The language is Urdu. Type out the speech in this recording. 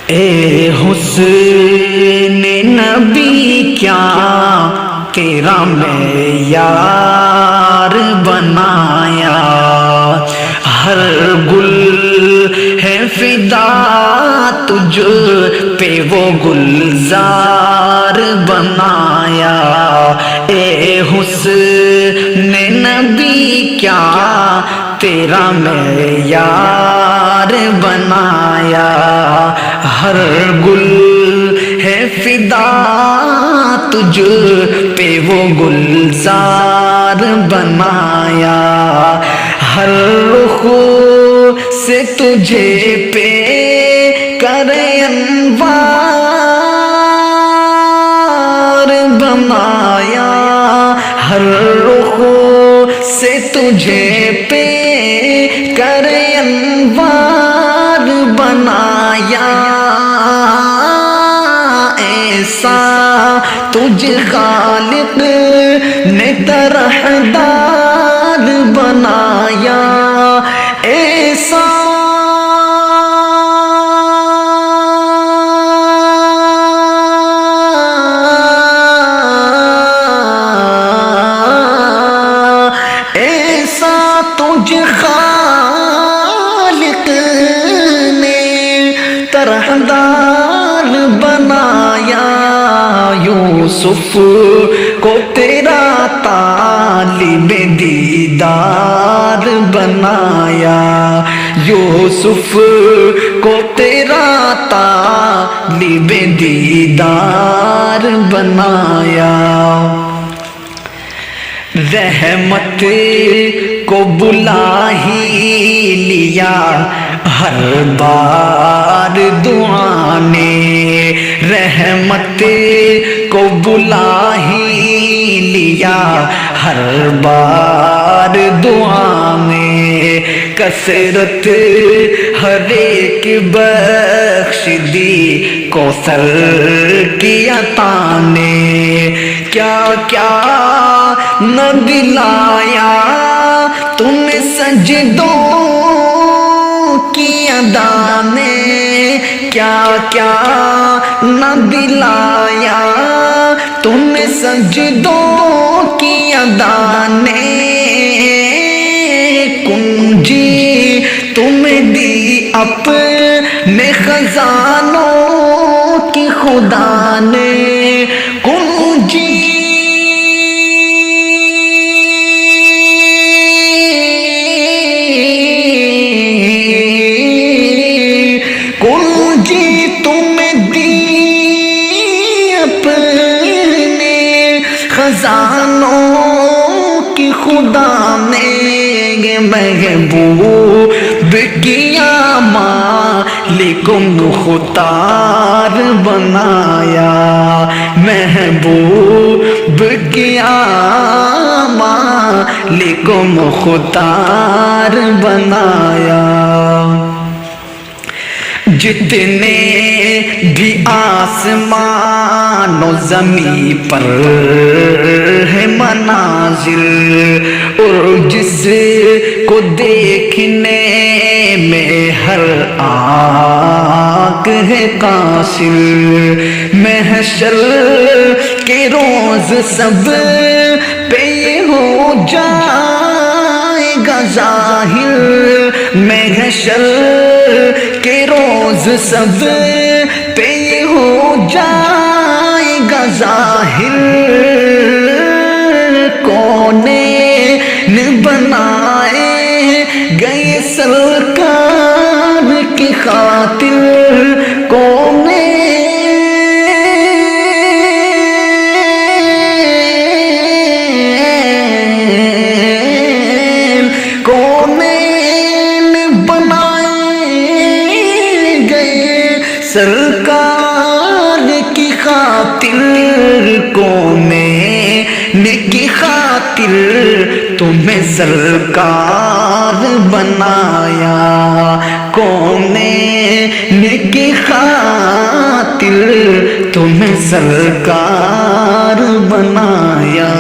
اے حسن نبی کیا تیرا معیار بنایا، ہر گل ہے فدا تجھ پہ وہ گلزار بنایا۔ اے حسن نبی کیا تیرا معیار بنایا، ہر گل ہے فدا تجھ پہ وہ گلزار بنایا، ہر رخ سے تجھے پہ کرے انوار بنایا، ہر رخ سے تجھے پہ کرے انوار بنایا، ایسا تجھ خالق نے طرحدار بنایا، ایسا تجھ خالق نے طرحدار بنایا، یوسف کو تیرا طالب دیدار بنایا، یوسف کو تیرا طالب دیدار بنایا، رحمت کو بلا ہی لیا ہر بار دعا نے، رحمت کو بلا ہی لیا ہر بار دعا میں، کثرت ہر ایک بخش دی کوثر کی عطا نے، کیا کیا نہ دلایا تم نے سجدوں کی ادا نے، کیا کیا نہ دلایا تم نے سجدوں کی ادا نے، کنجی تم دی اپنے خزانوں کی خدا نے، کنجی خزانوں کی خدا نے، محبوب کیا مالک مختار بنایا، محبوب کیا مالک مختار بنایا، جتنے بھی آسمان و زمین پر ہے مناظر، اور جس کو دیکھنے میں ہر آنکھ ہے قاصر، محشر کے روز سب پہ یہ ہو جائے گا ظاہر، محشر کے روز سب پہ یہ ہو جائے گا ظاہر، کونین بنائے گئے سرکار کی خاطر، سرکار کی خاطر، کونین کی خاطر تمہیں سرکار بنایا، کونین کی خاطر تمہیں سرکار بنایا۔